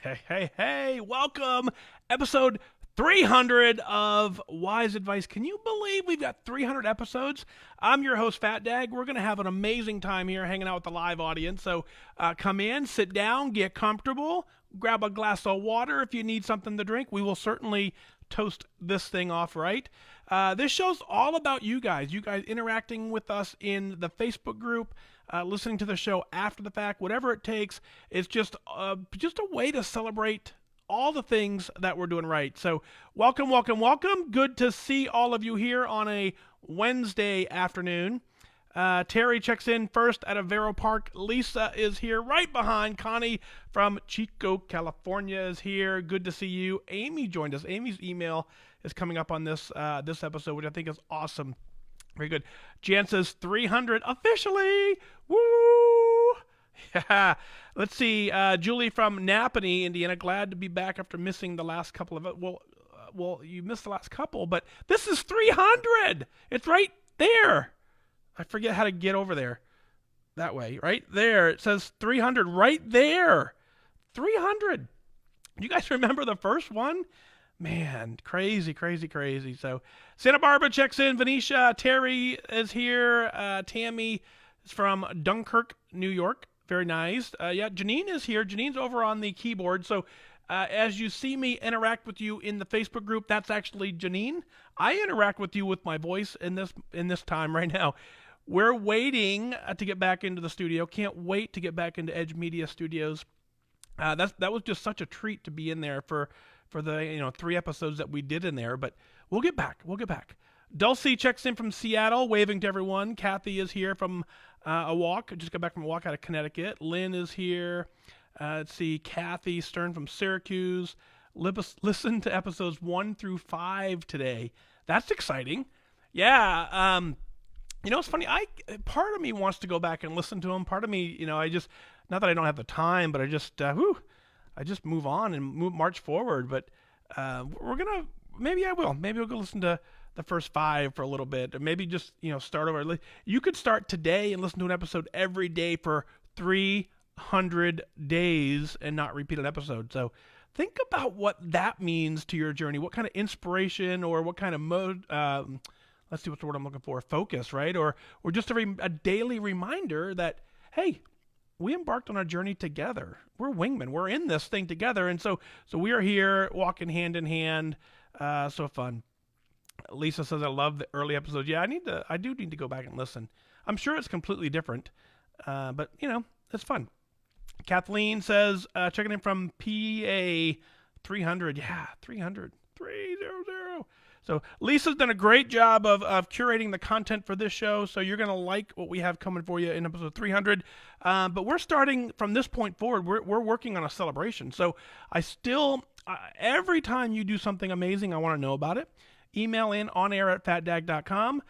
Hey, welcome. Episode 300 of Wise Advice. Can you believe we've got 300 episodes? I'm your host, FatDag. We're going to have an amazing time here hanging out with the live audience. So come in, sit down, get comfortable, grab a glass of water if you need something to drink. We will certainly toast this thing off right. This show's all about you guys interacting with us in the Facebook group, listening to the show after the fact, whatever it takes. It's just a way to celebrate all the things that we're doing right. So welcome. Good to see all of you here on a Wednesday afternoon. Terry checks in first at Avero Park. Lisa is here right behind. Connie from Chico, California is here. Good to see you. Amy joined us. Amy's email is coming up on this episode, which I think is awesome. Very good. Jan says 300 officially. Woo! Yeah. Let's see. Julie from Napanee, Indiana. Glad to be back after missing the last couple of it. Well, you missed the last couple, but this is 300. It's right there. I forget how to get over there. That way, right there. It says 300 right there. 300. You guys remember the first one? Man, crazy. So Santa Barbara checks in. Venetia, Terry is here. Tammy is from Dunkirk, New York. Very nice. Janine is here. Janine's over on the keyboard. So as you see me interact with you in the Facebook group, that's actually Janine. I interact with you with my voice in this time right now. We're waiting to get back into the studio. Can't wait to get back into Edge Media Studios. That was just such a treat to be in there for the 3 episodes that we did in there. But we'll get back. Dulcie checks in from Seattle, waving to everyone. Kathy is here from a walk. Just got back from a walk out of Connecticut. Lynn is here. Let's see. Kathy Stern from Syracuse. Listen to episodes 1 through 5 today. That's exciting. Yeah. It's funny. Part of me wants to go back and listen to them. Part of me, I just, not that I don't have the time, but I just move on and march forward. But maybe I will. Maybe I'll go listen to the first 5 for a little bit, or maybe just start over. You could start today and listen to an episode every day for 300 days and not repeat an episode. So think about what that means to your journey. What kind of inspiration or what kind of mode? Let's see, what's the word I'm looking for? Focus, right? Or just a daily reminder that, hey, we embarked on a journey together. We're wingmen. We're in this thing together. And so we are here walking hand in hand. So fun. Lisa says, I love the early episodes. Yeah, I do need to go back and listen. I'm sure it's completely different. But it's fun. Kathleen says, checking in from PA 300. Yeah, 300. 300. So Lisa's done a great job of curating the content for this show, so you're going to like what we have coming for you in episode 300. But we're starting from this point forward. We're working on a celebration. So I still, every time you do something amazing, I want to know about it. Email in onair@fatdag.com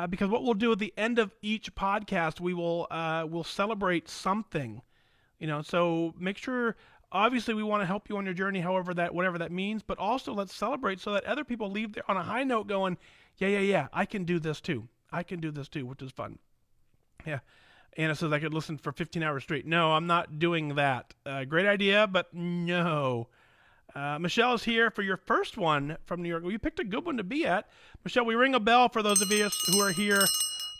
because what we'll do at the end of each podcast, we'll celebrate something. So make sure. Obviously, we want to help you on your journey, whatever that means, but also let's celebrate so that other people leave there on a high note going, yeah, I can do this too, which is fun. Yeah. Anna says I could listen for 15 hours straight. No, I'm not doing that. Great idea, but no. Michelle is here for your first one from New York. Well, you picked a good one to be at. Michelle, we ring a bell for those of you who are here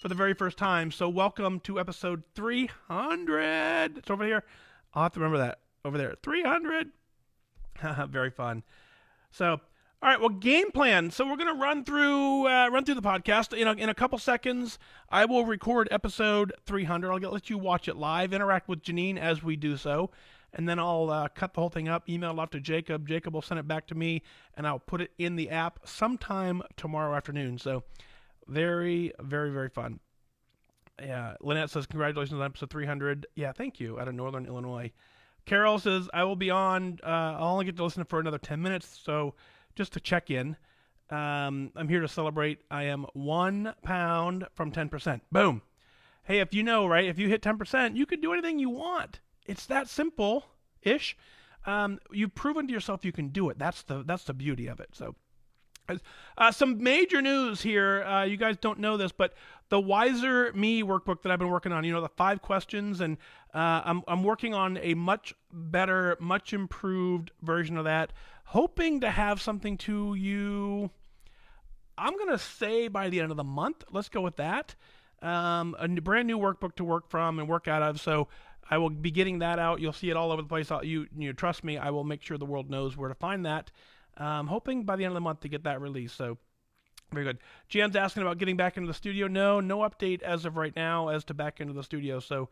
for the very first time. So welcome to episode 300. It's over here. I'll have to remember that. Over there, 300. Very fun. So, all right. Well, game plan. So we're gonna run through the podcast. In a couple seconds, I will record episode 300. I'll let you watch it live, interact with Janine as we do so, and then I'll cut the whole thing up, email it off to Jacob. Jacob will send it back to me, and I'll put it in the app sometime tomorrow afternoon. So, very, very, very fun. Yeah. Lynette says congratulations on episode 300. Yeah, thank you. Out of Northern Illinois. Carol says, I will be on, I'll only get to listen for another 10 minutes, so just to check in, I'm here to celebrate. I am 1 pound from 10%. Boom. Hey, if if you hit 10%, you can do anything you want. It's that simple-ish. You've proven to yourself you can do it. That's the beauty of it. So some major news here. You guys don't know this, but the Wiser Me workbook that I've been working on. You know, the 5 questions, and I'm working on a much better, much improved version of that. Hoping to have something to you, I'm gonna say by the end of the month. Let's go with that. Brand new workbook to work from and work out of. So I will be getting that out. You'll see it all over the place. You trust me. I will make sure the world knows where to find that. Hoping by the end of the month to get that released. So very good. Jan's asking about getting back into the studio. No update as of right now as to back into the studio. So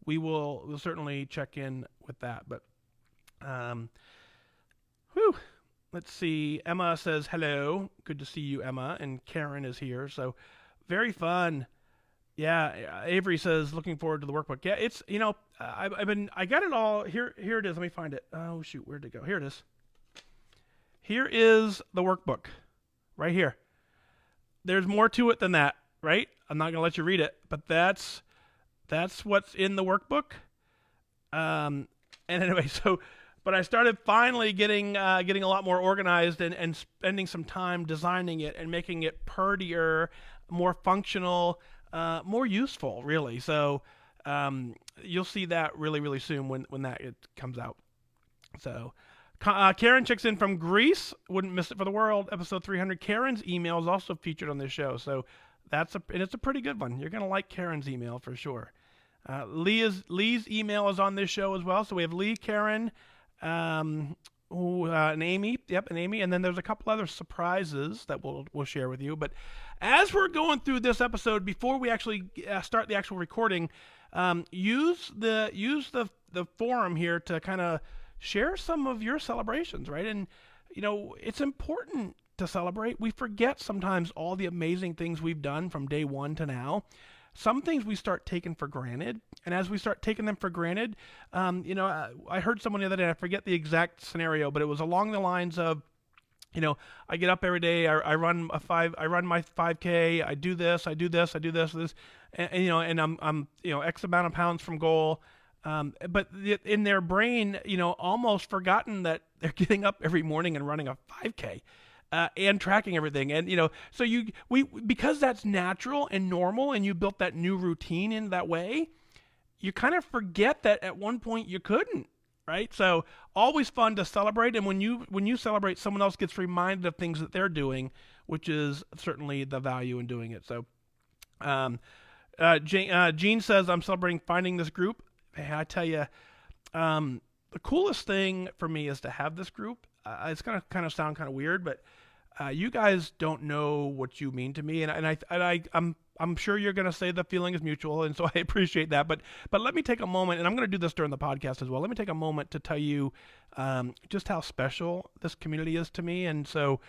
we'll certainly check in with that. But let's see. Emma says hello. Good to see you, Emma. And Karen is here. So very fun. Yeah, Avery says looking forward to the workbook. Yeah, it's I got it all here. Here it is. Let me find it. Oh shoot, where'd it go? Here it is. Here is the workbook, right here. There's more to it than that, right? I'm not gonna let you read it, but that's what's in the workbook. And anyway, but I started finally getting a lot more organized and spending some time designing it and making it prettier, more functional, more useful, really. So you'll see that really, really soon when it comes out. So Karen checks in from Greece. Wouldn't miss it for the world. Episode 300. Karen's email is also featured on this show. So it's a pretty good one. You're going to like Karen's email for sure. Lee's email is on this show as well. So we have Lee, Karen, and Amy. Yep, and Amy. And then there's a couple other surprises that we'll share with you. But as we're going through this episode, before we actually start the actual recording, use the forum here to kind of share some of your celebrations, right? And it's important to celebrate. We forget sometimes all the amazing things we've done from day one to now. Some things we start taking for granted, and as we start taking them for granted, I heard someone the other day, I forget the exact scenario, but it was along the lines of, I get up every day, I run my 5K, I do this, and I'm X amount of pounds from goal. But in their brain, almost forgotten that they're getting up every morning and running a 5K. And tracking everything, and so because that's natural and normal, and you built that new routine in that way, you kind of forget that at one point you couldn't, right? So always fun to celebrate, and when you celebrate, someone else gets reminded of things that they're doing, which is certainly the value in doing it. So, Jean says, I'm celebrating finding this group. Hey, I tell you, the coolest thing for me is to have this group. It's gonna kind of sound kind of weird, but you guys don't know what you mean to me, and I'm sure you're gonna say the feeling is mutual, and so I appreciate that. But let me take a moment, and I'm gonna do this during the podcast as well. Let me take a moment to tell you just how special this community is to me, and so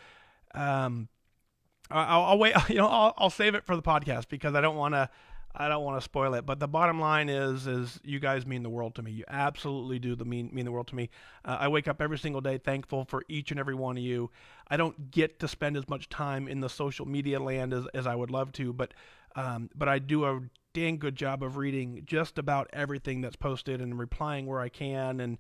I'll wait. I'll save it for the podcast because I don't want to spoil it, but the bottom line is you guys mean the world to me. You absolutely do mean the world to me. I wake up every single day thankful for each and every one of you. I don't get to spend as much time in the social media land as I would love to, but I do a dang good job of reading just about everything that's posted and replying where I can, and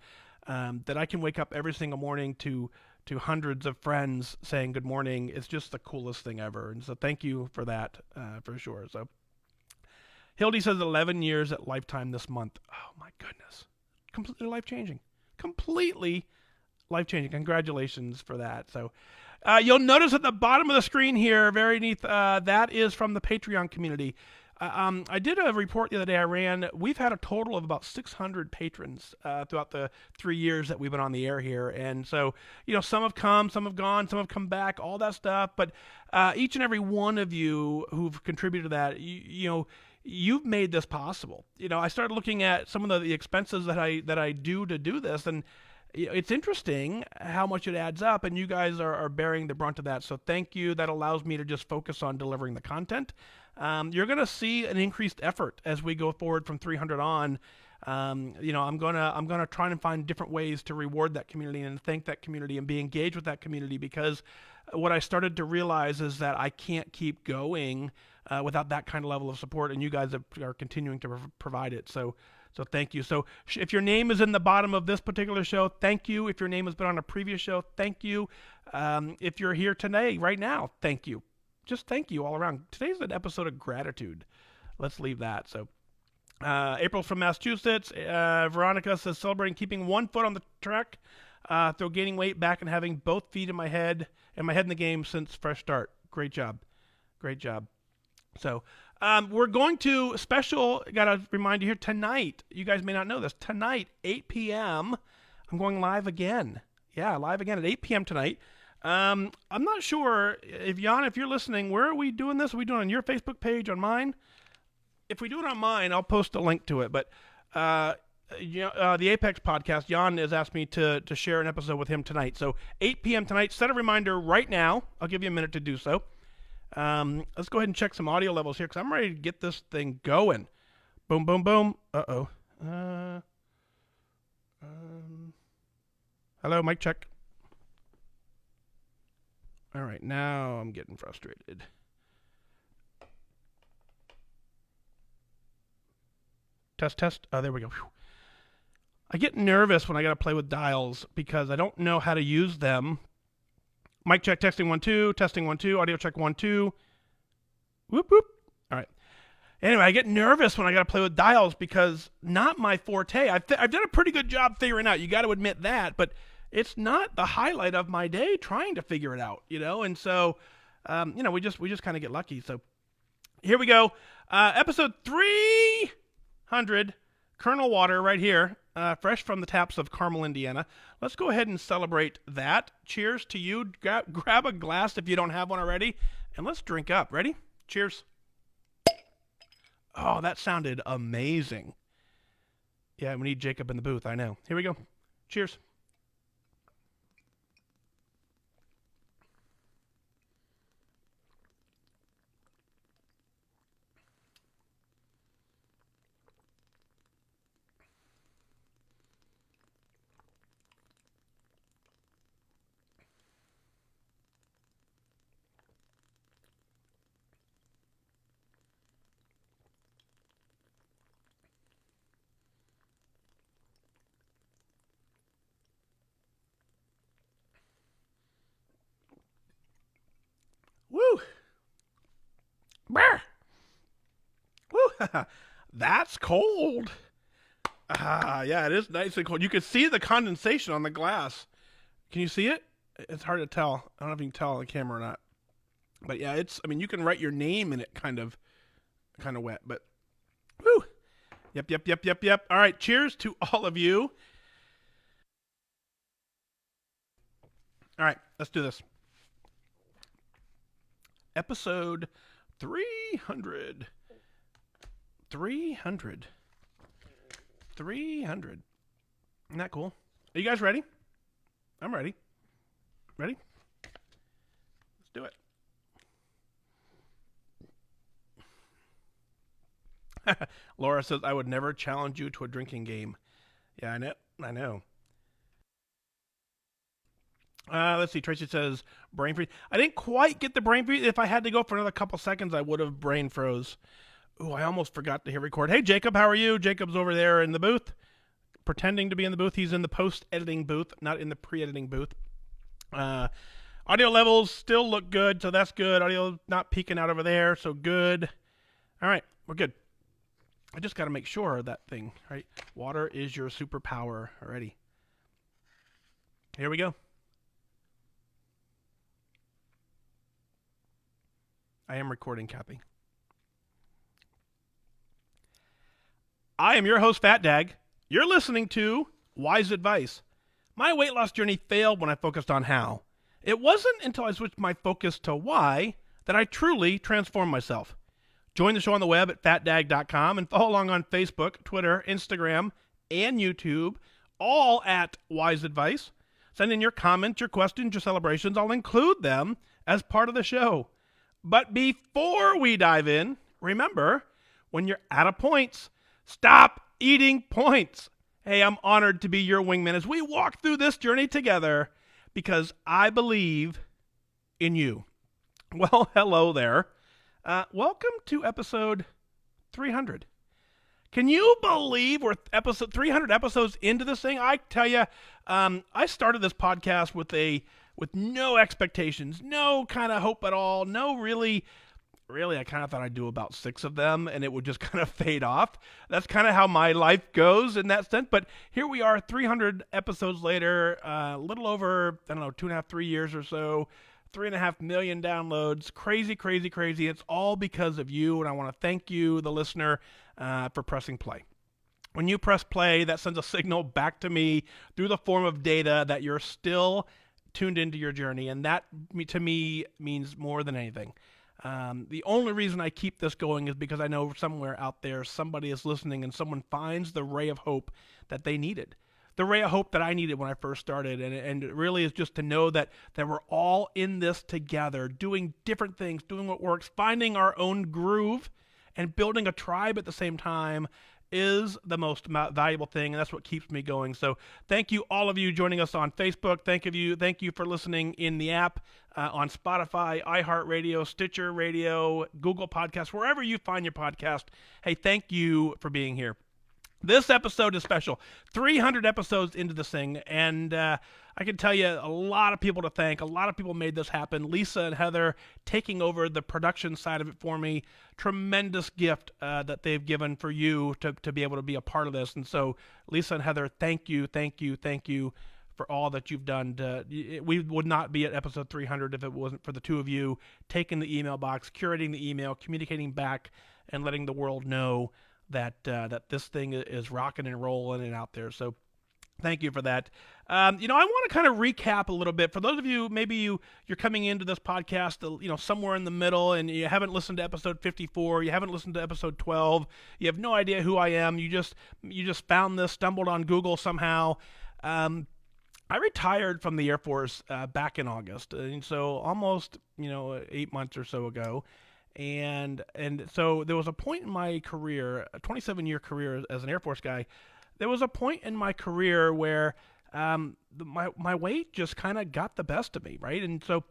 that I can wake up every single morning to hundreds of friends saying good morning. It's just the coolest thing ever, and so thank you for that for sure. So. Hildy says 11 years at Lifetime this month. Oh, my goodness. Completely life-changing. Completely life-changing. Congratulations for that. So you'll notice at the bottom of the screen here, very neat, that is from the Patreon community. I did a report the other day I ran. We've had a total of about 600 patrons throughout the 3 years that we've been on the air here. And so, some have come, some have gone, some have come back, all that stuff. But each and every one of you who've contributed to that, you've made this possible. I started looking at some of the expenses that I do to do this, and it's interesting how much it adds up, and you guys are bearing the brunt of that. So thank you. That allows me to just focus on delivering the content. You're going to see an increased effort as we go forward from 300 on. I'm gonna try and find different ways to reward that community and thank that community and be engaged with that community, because what I started to realize is that I can't keep going without that kind of level of support, and you guys are continuing to provide it. So thank you. So if your name is in the bottom of this particular show, thank you. If your name has been on a previous show, thank you. If you're here today, right now, thank you. just thank you all around. Today's an episode of gratitude. Let's leave that. So, April from Massachusetts. Veronica says, celebrating keeping one foot on the track, through gaining weight back and having both feet in my head and my head in the game since fresh start. Great job. Great job. So, we're going to got to remind you here tonight. You guys may not know this. Tonight, 8 p.m., I'm going live again. Yeah, live again at 8 p.m. tonight. I'm not sure if Jan, if you're listening, where are we doing this? Are we doing it on your Facebook page, on mine? If we do it on mine, I'll post a link to it. But the Apex podcast, Jan has asked me to share an episode with him tonight. So 8 p.m. tonight. Set a reminder right now. I'll give you a minute to do so. Let's go ahead and check some audio levels here because I'm ready to get this thing going. Boom, boom, boom. Uh-oh. Hello, mic check. All right, now I'm getting frustrated. Test. Oh, there we go. Whew. I get nervous when I got to play with dials because I don't know how to use them. Mic check, texting 1 2, testing 1 2, audio check 1 2. Whoop whoop. All right. Anyway, I get nervous when I got to play with dials because not my forte. I've done a pretty good job figuring out. You got to admit that, but it's not the highlight of my day trying to figure it out, And so, we just kind of get lucky. So here we go. Episode 300, Colonel Water right here, fresh from the taps of Carmel, Indiana. Let's go ahead and celebrate that. Cheers to you. Grab a glass if you don't have one already, and let's drink up. Ready? Cheers. Oh, that sounded amazing. Yeah, we need Jacob in the booth, I know. Here we go. Cheers. Woo! Brr! Woo! That's cold. Yeah, it is nice and cold. You can see the condensation on the glass. Can you see it? It's hard to tell. I don't know if you can tell on the camera or not. But yeah, you can write your name in it kind of wet, but woo! Yep. All right, cheers to all of you. All right, let's do this. Episode 300. 300. Isn't that cool? Are you guys ready? I'm ready. Ready? Let's do it. Laura says, I would never challenge you to a drinking game. Yeah, I know. Let's see. Tracy says, brain freeze. I didn't quite get the brain freeze. If I had to go for another couple seconds, I would have brain froze. Ooh, I almost forgot to hit record. Hey, Jacob, how are you? Jacob's over there in the booth, pretending to be in the booth. He's in the post-editing booth, not in the pre-editing booth. Audio levels still look good, so that's good. Audio not peeking out over there, so good. All right, we're good. I just got to make sure of that thing, right? Water is your superpower already. Here we go. I am recording, Kathy. I am your host, FatDag. You're listening to WhysAdvice. My weight loss journey failed when I focused on how. It wasn't until I switched my focus to why that I truly transformed myself. Join the show on the web at fatdag.com and follow along on Facebook, Twitter, Instagram, and YouTube, all at WhysAdvice. Send in your comments, your questions, your celebrations. I'll include them as part of the show. But before we dive in, remember, when you're out of points, stop eating points. Hey, I'm honored to be your wingman as we walk through this journey together because I believe in you. Well, hello there. Welcome to episode 300. Can you believe we're 300 episodes into this thing? I tell you, I started this podcast with a with no expectations, no kind of hope at all, no really, I kind of thought I'd do about 6 of them and it would just kind of fade off. That's kind of how my life goes in that sense. But here we are, 300 episodes later, a little over, I don't know, 2.5, 3 years or so, 3.5 million downloads. Crazy, crazy, crazy. It's all because of you. And I want to thank you, the listener, for pressing play. When you press play, that sends a signal back to me through the form of data that you're still tuned into your journey. And that, to me, means more than anything. The only reason I keep this going is because I know somewhere out there somebody is listening and someone finds the ray of hope that they needed. The ray of hope that I needed when I first started. And it really is just to know that we're all in this together, doing different things, doing what works, finding our own groove, and building a tribe at the same time is the most valuable thing, and that's what keeps me going. So thank you, all of you joining us on Facebook. Thank you for listening in the app, on Spotify, iHeartRadio, Stitcher Radio, Google Podcasts, wherever you find your podcast. Hey, thank you for being here. This episode is special. 300 episodes into this thing, and I can tell you a lot of people to thank. A lot of people made this happen. Lisa and Heather taking over the production side of it for me. Tremendous gift that they've given for you to be able to be a part of this. And so, Lisa and Heather, thank you for all that you've done. We would not be at episode 300 if it wasn't for the two of you taking the email box, curating the email, communicating back, and letting the world know that this thing is rocking and rolling and out there. So thank you for that. I want to kind of recap a little bit. For those of you, maybe you're coming into this podcast, somewhere in the middle, and you haven't listened to episode 54, you haven't listened to episode 12, you have no idea who I am, you just found this, stumbled on Google somehow. I retired from the Air Force back in August, and so almost 8 months or so ago. And so there was a point in my career, a 27-year career as an Air Force guy, there was a point in my career where my weight just kind of got the best of me, right? And so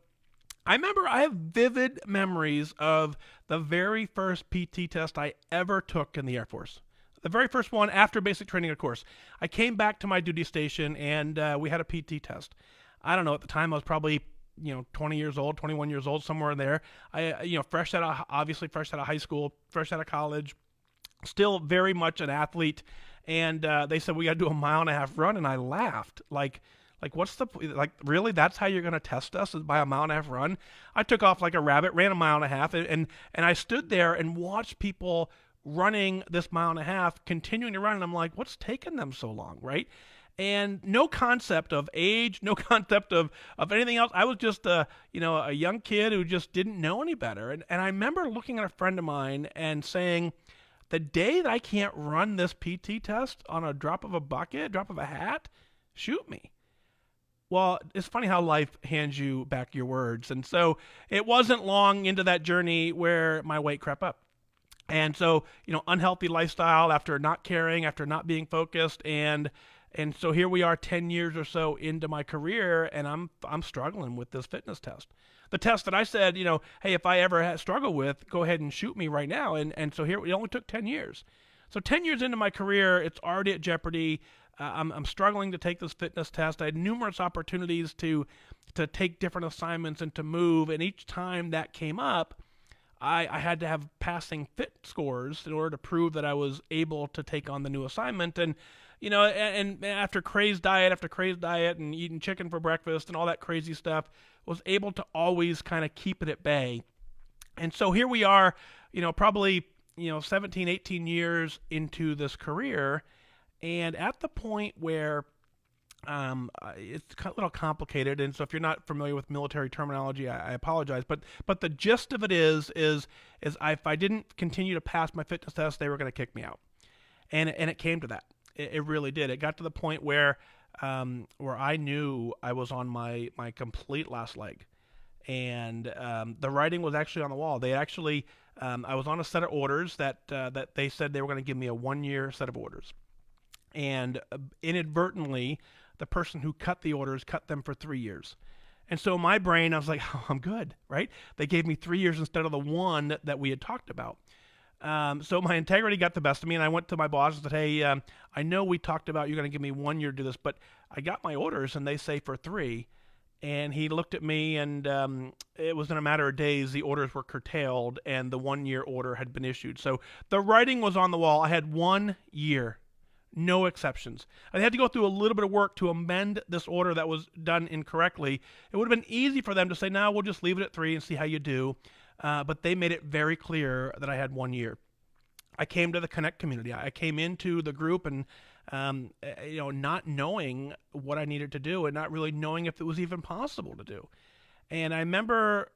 I remember I have vivid memories of the very first PT test I ever took in the Air Force. The very first one after basic training, of course. I came back to my duty station and we had a PT test. I don't know, at the time I was probably 20 years old, 21 years old, somewhere in there. I, fresh out of high school, fresh out of college, still very much an athlete. And they said, we got to do a 1.5 mile run. And I laughed like, really, that's how you're going to test us, is by a 1.5 mile run? I took off like a rabbit, ran a 1.5 mile, and I stood there and watched people running this 1.5 mile, continuing to run. And I'm like, what's taking them so long? Right. And no concept of age, no concept of anything else. I was just a young kid who just didn't know any better. And I remember looking at a friend of mine and saying, the day that I can't run this PT test on a drop of a bucket, drop of a hat, shoot me. Well, it's funny how life hands you back your words. And so it wasn't long into that journey where my weight crept up. And so, unhealthy lifestyle after not caring, after not being focused, and so here we are 10 years or so into my career, and I'm struggling with this fitness test. The test that I said, hey, if I ever struggle with, go ahead and shoot me right now. And so here, it only took 10 years. So 10 years into my career, it's already at jeopardy. I'm struggling to take this fitness test. I had numerous opportunities to take different assignments and to move, and each time that came up, I had to have passing fit scores in order to prove that I was able to take on the new assignment. And and after crazed diet and eating chicken for breakfast and all that crazy stuff, was able to always kind of keep it at bay. And so here we are, probably 17, 18 years into this career, and at the point where it's a little complicated, and so if you're not familiar with military terminology, I apologize. But the gist of it is if I didn't continue to pass my fitness test, they were going to kick me out, and it came to that. It really did. It got to the point where I knew I was on my complete last leg, and the writing was actually on the wall. They actually, I was on a set of orders that they said they were going to give me a 1-year set of orders, and inadvertently, the person who cut the orders cut them for 3 years. And so in my brain, I was like, oh, I'm good, right? They gave me 3 years instead of the one that we had talked about. So my integrity got the best of me, and I went to my boss and said, hey, I know we talked about you're going to give me 1 year to do this, but I got my orders, and they say for 3. And he looked at me, and it was in a matter of days the orders were curtailed and the 1 year order had been issued. So the writing was on the wall. I had 1 year, no exceptions. I had to go through a little bit of work to amend this order that was done incorrectly. It would have been easy for them to say, no, we'll just leave it at 3 and see how you do. But they made it very clear that I had 1 year. I came to the Connect community. I came into the group and not knowing what I needed to do and not really knowing if it was even possible to do. And I remember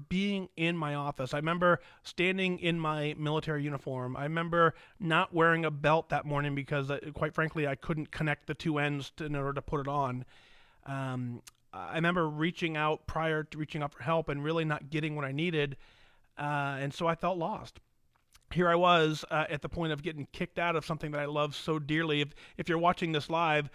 being in my office. I remember standing in my military uniform. I remember not wearing a belt that morning because, quite frankly, I couldn't connect the two ends in order to put it on. I remember reaching out prior to reaching out for help and really not getting what I needed, and so I felt lost. Here I was at the point of getting kicked out of something that I love so dearly. If you're watching this live,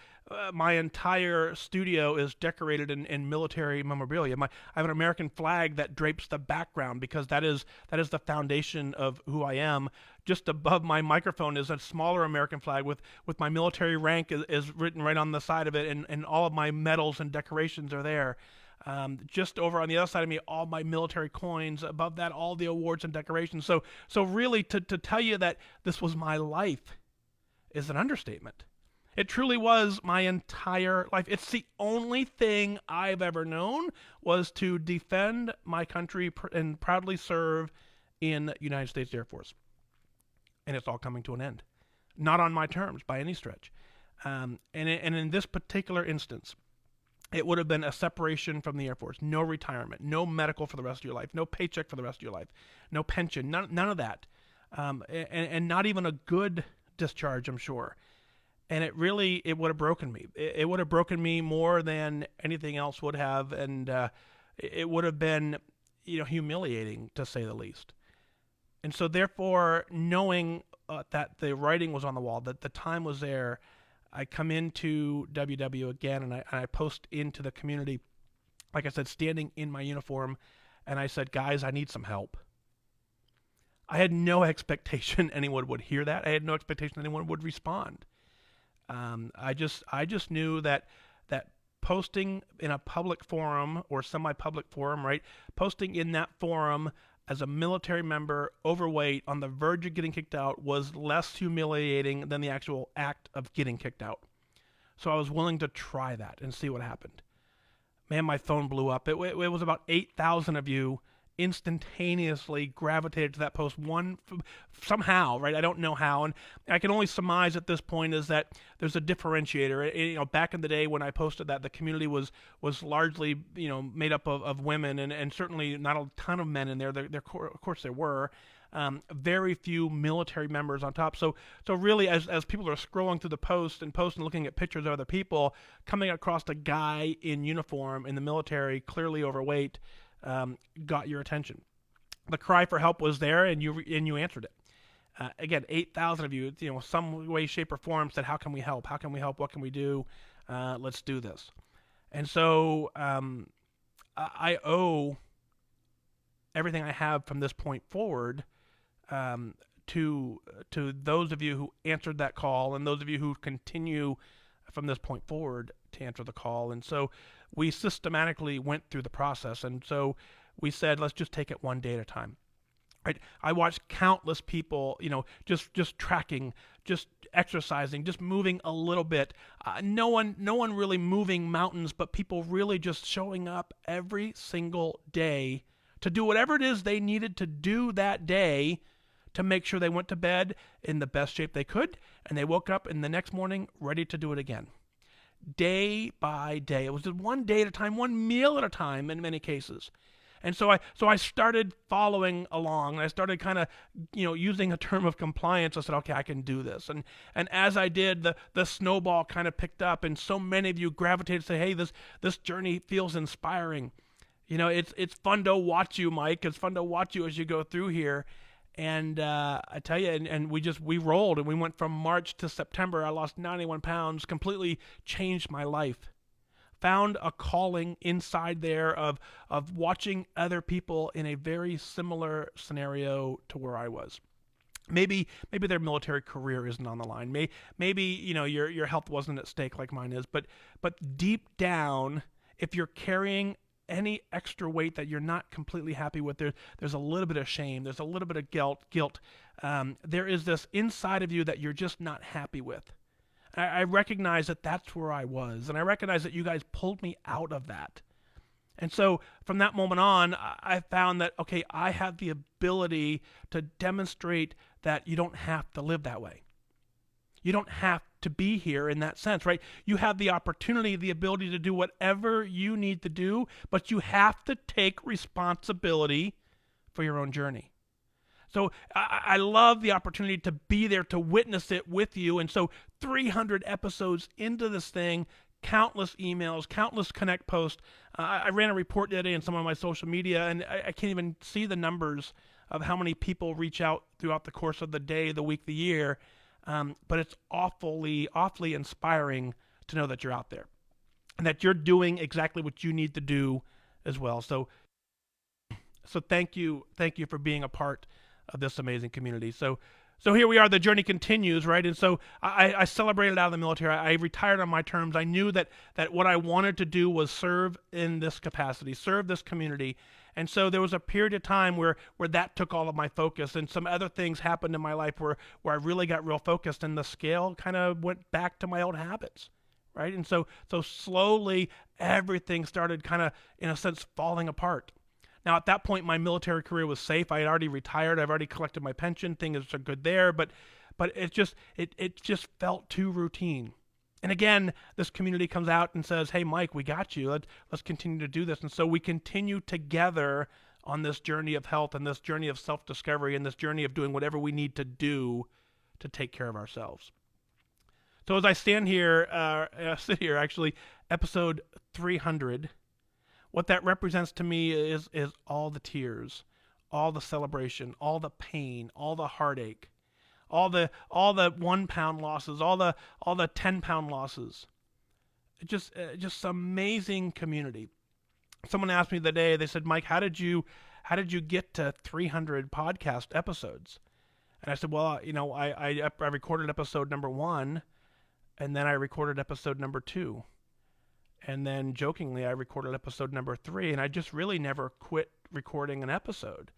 my entire studio is decorated in military memorabilia. I have an American flag that drapes the background because that is the foundation of who I am. Just above my microphone is a smaller American flag with my military rank is written right on the side of it, and all of my medals and decorations are there. Just over on the other side of me, all my military coins. Above that, all the awards and decorations. So really, to tell you that this was my life is an understatement. It truly was my entire life. It's the only thing I've ever known was to defend my country and proudly serve in the United States Air Force. And it's all coming to an end. Not on my terms by any stretch. And in this particular instance, it would have been a separation from the Air Force, no retirement, no medical for the rest of your life, no paycheck for the rest of your life, no pension, none of that, and not even a good discharge, I'm sure. And it would have broken me. It would have broken me more than anything else would have, and it would have been, humiliating to say the least. And so, therefore, knowing that the writing was on the wall, that the time was there, I come into WW again, and I post into the community, like I said, standing in my uniform, and I said, guys, I need some help. I had no expectation anyone would hear that. I had no expectation anyone would respond. I just knew that posting in a public forum or semi-public forum, right? Posting in that forum as a military member, overweight, on the verge of getting kicked out, was less humiliating than the actual act of getting kicked out. So I was willing to try that and see what happened. Man, my phone blew up. It was about 8,000 of you instantaneously gravitated to that post somehow, right? I don't know how, and I can only surmise at this point is that there's a differentiator. Back in the day when I posted that, the community was largely made up of women, and certainly not a ton of men in there. There of course there were. Very few military members on top. So really, as people are scrolling through the post and looking at pictures of other people, coming across a guy in uniform in the military, clearly overweight, got your attention. The cry for help was there, and you answered it. Again, 8,000 of you, some way, shape, or form said, "How can we help? How can we help? What can we do? Let's do this." And so I owe everything I have from this point forward to those of you who answered that call, and those of you who continue from this point forward to answer the call. And so we systematically went through the process, and so we said, let's just take it one day at a time. Right? I watched countless people, just tracking, just exercising, just moving a little bit. No one really moving mountains, but people really just showing up every single day to do whatever it is they needed to do that day to make sure they went to bed in the best shape they could, and they woke up in the next morning ready to do it again. Day by day. It was just one day at a time, one meal at a time in many cases. And so I started following along. I started kind of, using a term of compliance. I said, okay, I can do this. And as I did, the snowball kind of picked up, and so many of you gravitated to say, hey, this journey feels inspiring. It's fun to watch you, Mike. It's fun to watch you as you go through here. And I tell you, and we rolled, and we went from March to September. I lost 91 pounds, completely changed my life. Found a calling inside there of watching other people in a very similar scenario to where I was. Maybe their military career isn't on the line. Maybe your health wasn't at stake like mine is. But deep down if you're carrying any extra weight that you're not completely happy with, there's a little bit of shame, there's a little bit of guilt. There is this inside of you that you're just not happy with. I recognize that that's where I was, and I recognize that you guys pulled me out of that. And so from that moment on, I found that, okay, I have the ability to demonstrate that you don't have to live that way. You don't have to be here in that sense, right? You have the opportunity, the ability to do whatever you need to do, but you have to take responsibility for your own journey. So I love the opportunity to be there to witness it with you. And so 300 episodes into this thing, countless emails, countless Connect posts. I ran a report today on some of my social media, and I can't even see the numbers of how many people reach out throughout the course of the day, the week, the year. But it's awfully inspiring to know that you're out there and that you're doing exactly what you need to do as well. So thank you for being a part of this amazing community. So here we are, the journey continues, right? And so I celebrated out of the military. I retired on my terms. I knew that what I wanted to do was serve in this capacity, serve this community. And so there was a period of time where that took all of my focus, and some other things happened in my life where I really got real focused, and the scale kind of went back to my old habits, right? And so slowly everything started kind of, in a sense, falling apart. Now, at that point, my military career was safe. I had already retired. I've already collected my pension. Things are good there, but it just felt too routine. And again, this community comes out and says, "Hey, Mike, we got you. Let's continue to do this." And so we continue together on this journey of health and this journey of self-discovery and this journey of doing whatever we need to do to take care of ourselves. So as I sit here, actually, episode 300. What that represents to me is all the tears, all the celebration, all the pain, all the heartache, all the 1 pound losses, all the 10-pound losses. Just amazing community. Someone asked me the day, they said, "Mike, how did you get to 300 podcast episodes?" And I said, "Well, I recorded episode number 1, and then I recorded episode number 2. And then jokingly, I recorded episode number 3, and I just really never quit recording an episode.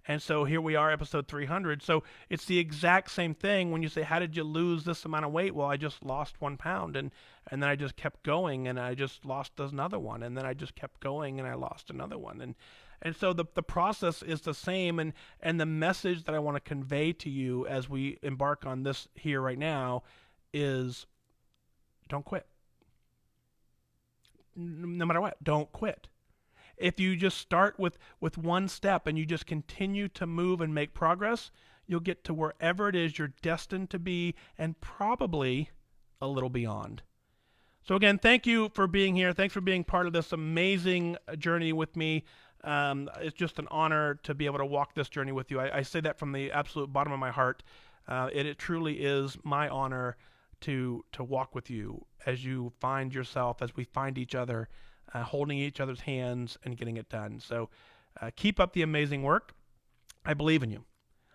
And so here we are, episode 300. So it's the exact same thing when you say, how did you lose this amount of weight? Well, I just lost 1 pound, and then I just kept going, and I just lost another one, and then I just kept going, and I lost another one. And so the process is the same, and the message that I want to convey to you as we embark on this here right now is don't quit. No matter what, don't quit. If you just start with one step and you just continue to move and make progress, you'll get to wherever it is you're destined to be, and probably a little beyond. So again, thank you for being here. Thanks for being part of this amazing journey with me. It's just an honor to be able to walk this journey with you. I say that from the absolute bottom of my heart. It truly is my honor to walk with you as you find yourself, as we find each other, holding each other's hands and getting it done. So keep up the amazing work. I believe in you.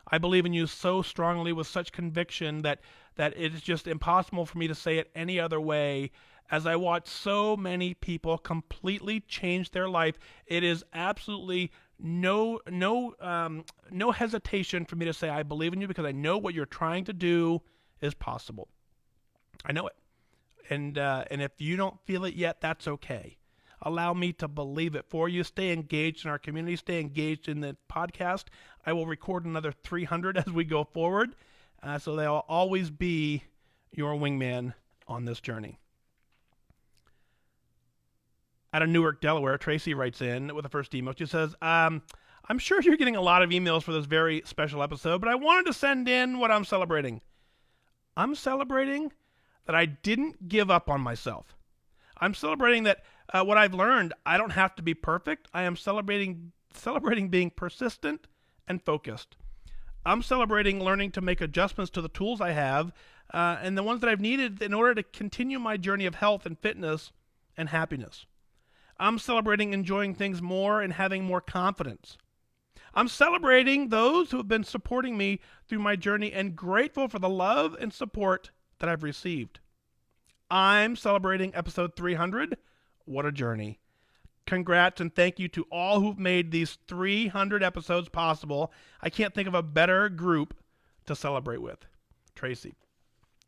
I believe in you so strongly with such conviction that it is just impossible for me to say it any other way. As I watch so many people completely change their life, it is absolutely no hesitation for me to say I believe in you, because I know what you're trying to do is possible. I know it. And if you don't feel it yet, that's okay. Allow me to believe it for you. Stay engaged in our community. Stay engaged in the podcast. I will record another 300 as we go forward. So they'll always be your wingman on this journey. Out of Newark, Delaware, Tracey writes in with the first email. She says, I'm sure you're getting a lot of emails for this very special episode, but I wanted to send in what I'm celebrating. I'm celebrating that I didn't give up on myself. I'm celebrating that what I've learned, I don't have to be perfect. I am celebrating being persistent and focused. I'm celebrating learning to make adjustments to the tools I have and the ones that I've needed in order to continue my journey of health and fitness and happiness. I'm celebrating enjoying things more and having more confidence. I'm celebrating those who have been supporting me through my journey and grateful for the love and support that I've received. I'm celebrating episode 300. What a journey. congrats and thank you to all who've made these 300 episodes possible. I can't think of a better group to celebrate with. Tracey.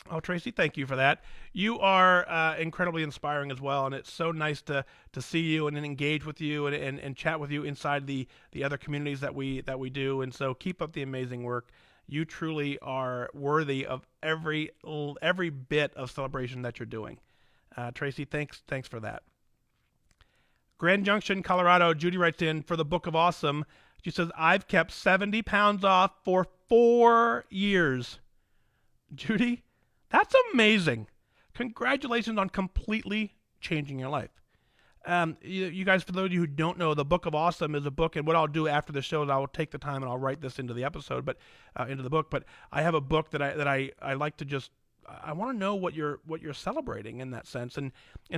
Oh, Tracey, thank you for that. You are incredibly inspiring as well, and it's so nice to see you and engage with you and chat with you inside the other communities that we do. And so keep up the amazing work. You truly are worthy of every bit of celebration that you're doing. Tracey, thanks for that. Grand Junction, Colorado, Judy writes in for the Book of Awesome. She says, I've kept 70 pounds off for 4 years. Judy, that's amazing. Congratulations on completely changing your life. You guys, for those of you who don't know, the Book of Awesome is a book, and what I'll do after the show is I will take the time and I'll write this into the episode, but into the book. But I have a book that I like to just, I want to know what you're celebrating in that sense, and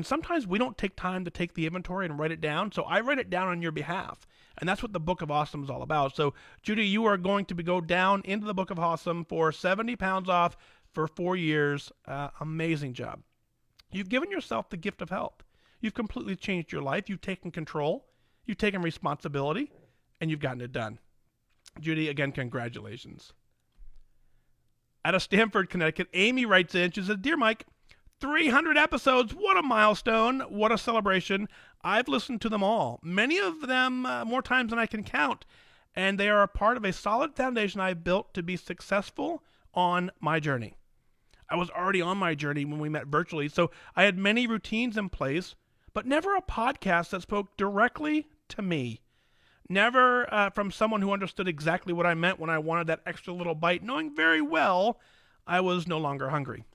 sometimes we don't take time to take the inventory and write it down. So I write it down on your behalf, and that's what the Book of Awesome is all about. So Judy, you are going to go down into the Book of Awesome for 70 pounds off for 4 years. Amazing job. You've given yourself the gift of health. You've completely changed your life. You've taken control. You've taken responsibility, and you've gotten it done. Judy, again, congratulations. Out of Stamford, Connecticut, Amy writes in. She says, Dear Mike, 300 episodes. What a milestone. What a celebration. I've listened to them all, many of them more times than I can count, and they are a part of a solid foundation I've built to be successful on my journey. I was already on my journey when we met virtually, so I had many routines in place, but never a podcast that spoke directly to me. Never from someone who understood exactly what I meant when I wanted that extra little bite, knowing very well I was no longer hungry.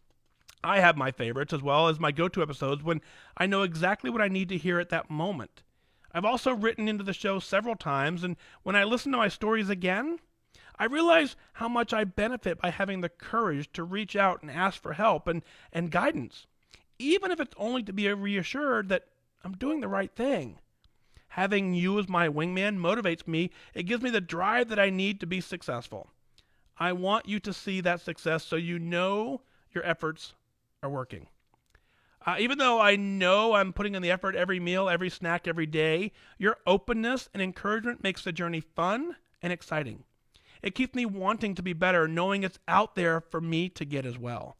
I have my favorites as well as my go-to episodes when I know exactly what I need to hear at that moment. I've also written into the show several times, and when I listen to my stories again, I realize how much I benefit by having the courage to reach out and ask for help and guidance, even if it's only to be reassured that I'm doing the right thing. Having you as my wingman motivates me. It gives me the drive that I need to be successful. I want you to see that success so you know your efforts are working. Even though I know I'm putting in the effort every meal, every snack, every day, your openness and encouragement makes the journey fun and exciting. It keeps me wanting to be better, knowing it's out there for me to get as well.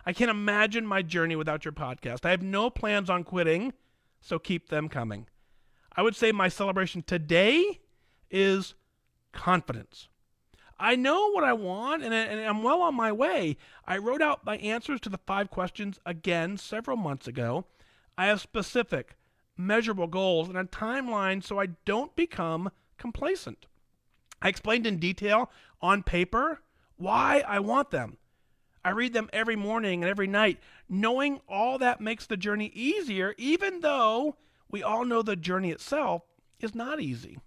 I can't imagine my journey without your podcast. I have no plans on quitting, so keep them coming. I would say my celebration today is confidence. I know what I want, and I'm well on my way. I wrote out my answers to the 5 questions again several months ago. I have specific, measurable goals and a timeline so I don't become complacent. I explained in detail on paper why I want them. I read them every morning and every night, knowing all that makes the journey easier, even though we all know the journey itself is not easy.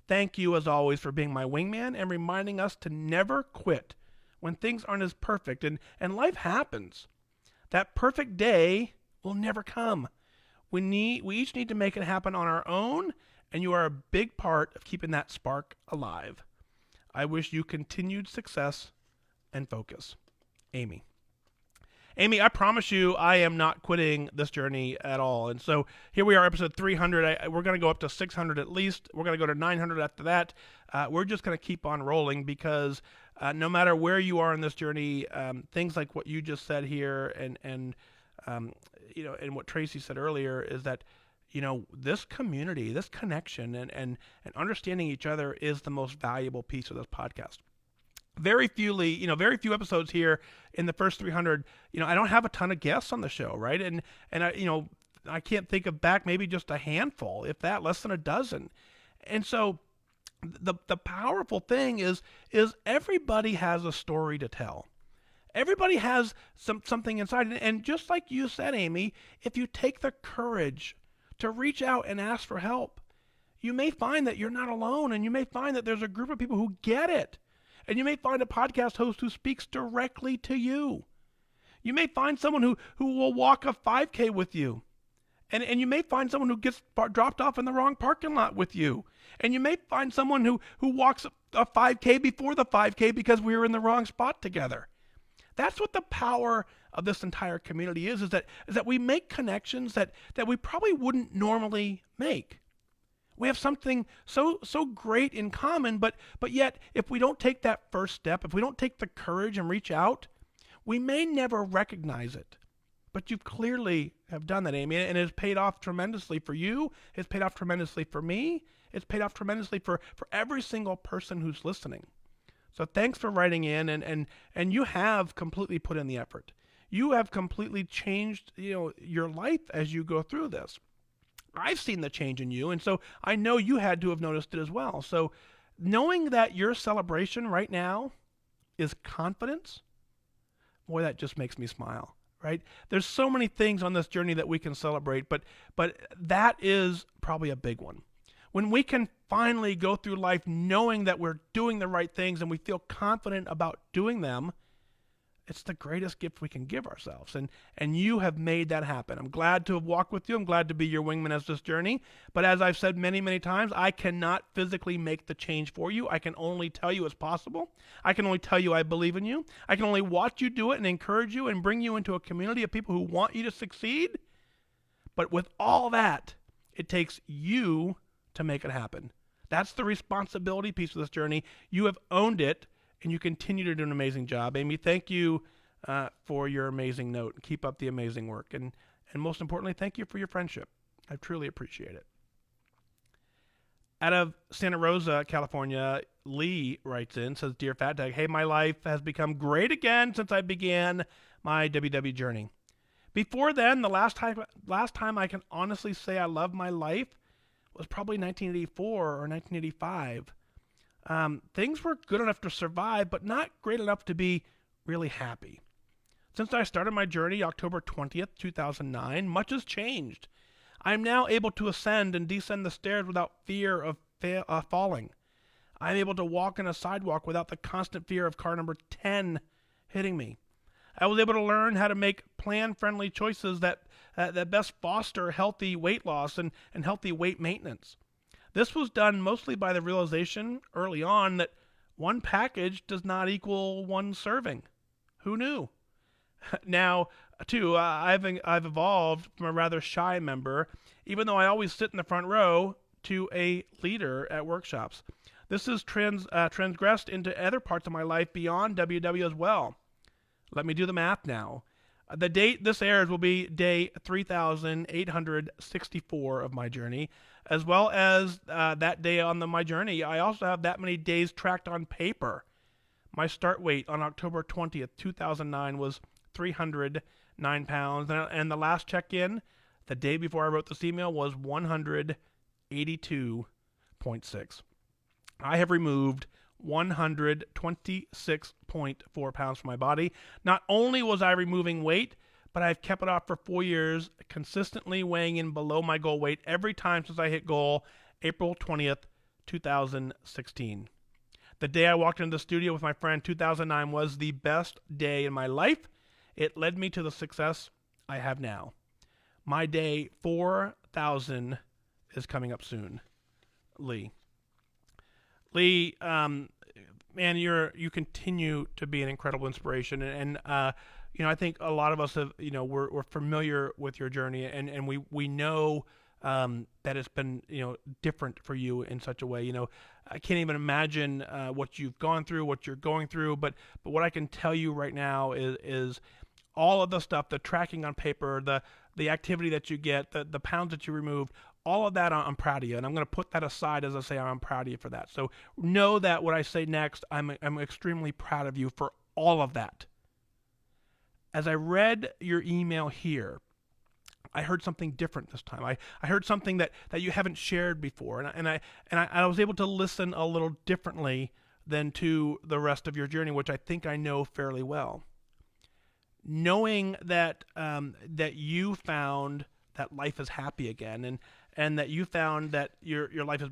Thank you, as always, for being my wingman and reminding us to never quit when things aren't as perfect, and life happens. That perfect day will never come. We each need to make it happen on our own, and you are a big part of keeping that spark alive. I wish you continued success and focus. Amy. Amy, I promise you I am not quitting this journey at all. And so here we are, episode 300. We're going to go up to 600 at least. We're going to go to 900 after that. We're just going to keep on rolling because no matter where you are in this journey, things like what you just said here and what Tracey said earlier is that, this community, this connection and understanding each other is the most valuable piece of this podcast. Very few episodes here in the first 300. I don't have a ton of guests on the show, right? And I can't think of back maybe just a handful, if that, less than a dozen. And so the powerful thing is everybody has a story to tell. Everybody has something inside. And just like you said, Amy, if you take the courage to reach out and ask for help, you may find that you're not alone, and you may find that there's a group of people who get it. And you may find a podcast host who speaks directly to you. You may find someone who will walk a 5K with you. And you may find someone who gets dropped off in the wrong parking lot with you. And you may find someone who walks a 5K before the 5K because we were in the wrong spot together. That's what the power of this entire community is that we make connections that we probably wouldn't normally make. We have something so great in common, but yet if we don't take that first step, if we don't take the courage and reach out, we may never recognize it. But you clearly have done that, Amy, and it has paid off tremendously for you. It's paid off tremendously for me. It's paid off tremendously for every single person who's listening. So thanks for writing in, and you have completely put in the effort. You have completely changed, your life as you go through this. I've seen the change in you, and so I know you had to have noticed it as well. So knowing that your celebration right now is confidence, boy, that just makes me smile, right? There's so many things on this journey that we can celebrate, but that is probably a big one. When we can finally go through life knowing that we're doing the right things and we feel confident about doing them, it's the greatest gift we can give ourselves. And you have made that happen. I'm glad to have walked with you. I'm glad to be your wingman as this journey. But as I've said many, many times, I cannot physically make the change for you. I can only tell you it's possible. I can only tell you I believe in you. I can only watch you do it and encourage you and bring you into a community of people who want you to succeed. But with all that, it takes you to make it happen. That's the responsibility piece of this journey. You have owned it, and you continue to do an amazing job. Amy, thank you for your amazing note. Keep up the amazing work. And most importantly, thank you for your friendship. I truly appreciate it. Out of Santa Rosa, California, Lee writes in, says, Dear FatDag, hey, my life has become great again since I began my WW journey. Before then, the last time I can honestly say I love my life was probably 1984 or 1985. Things were good enough to survive, but not great enough to be really happy. Since I started my journey October 20th, 2009, much has changed. I am now able to ascend and descend the stairs without fear of falling. I am able to walk on a sidewalk without the constant fear of car number 10 hitting me. I was able to learn how to make plan-friendly choices that best foster healthy weight loss and healthy weight maintenance. This was done mostly by the realization early on that one package does not equal one serving. Who knew? Now, too, I've evolved from a rather shy member, even though I always sit in the front row, to a leader at workshops. This has transgressed into other parts of my life beyond WW as well. Let me do the math now. The date this airs will be day 3,864 of my journey, as well as that day on my journey. I also have that many days tracked on paper. My start weight on October 20th, 2009 was 309 pounds, and the last check-in, the day before I wrote this email, was 182.6. I have removed 126.4 pounds from my body. Not only was I removing weight, but I've kept it off for 4 years, consistently weighing in below my goal weight every time since I hit goal April 20th, 2016. The day I walked into the studio with my friend, 2009, was the best day in my life. It led me to the success I have now. My day 4,000 is coming up soon. Lee, man, you continue to be an incredible inspiration, and I think a lot of us have, we're familiar with your journey, and we know that it's been, different for you in such a way. I can't even imagine what you've gone through, what you're going through, but what I can tell you right now is all of the stuff, the tracking on paper, the activity that you get, the pounds that you removed, all of that, I'm proud of you, and I'm going to put that aside as I say I'm proud of you for that. So know that what I say next, I'm extremely proud of you for all of that. As I read your email here, I heard something different this time. I heard something that you haven't shared before, and I was able to listen a little differently than to the rest of your journey, which I think I know fairly well. Knowing that that you found that life is happy again, and that you found that your life has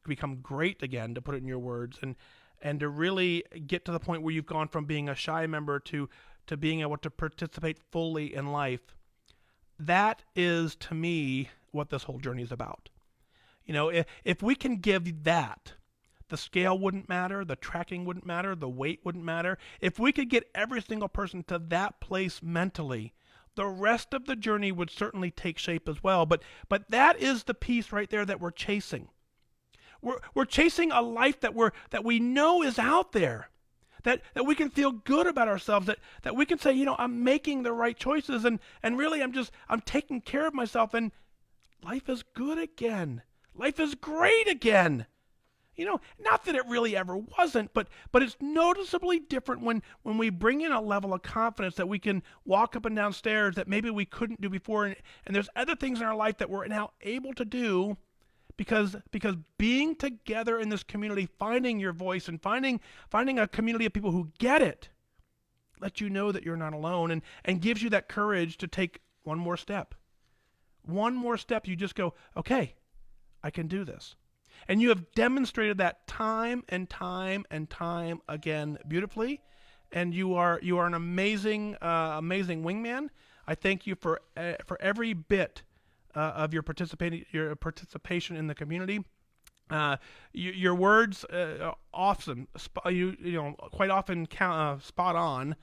become great again, to put it in your words, and to really get to the point where you've gone from being a shy member to being able to participate fully in life. That is, to me, what this whole journey is about. If we can give that the scale wouldn't matter, the tracking wouldn't matter, the weight wouldn't matter. If we could get every single person to that place mentally, the rest of the journey would certainly take shape as well. But that is the piece right there that we're chasing. We're chasing a life that we know is out there. That we can feel good about ourselves, that we can say, I'm making the right choices, and really I'm taking care of myself, and life is good again. Life is great again. Not that it really ever wasn't, but it's noticeably different when we bring in a level of confidence that we can walk up and down stairs that maybe we couldn't do before, and there's other things in our life that we're now able to do because being together in this community, finding your voice and finding a community of people who get it, lets you know that you're not alone, and gives you that courage to take one more step. One more step, you just go, okay, I can do this. And you have demonstrated that time and time and time again beautifully, and you are an amazing wingman. I thank you for every bit of your participation in the community. Your words awesome. Quite often spot on,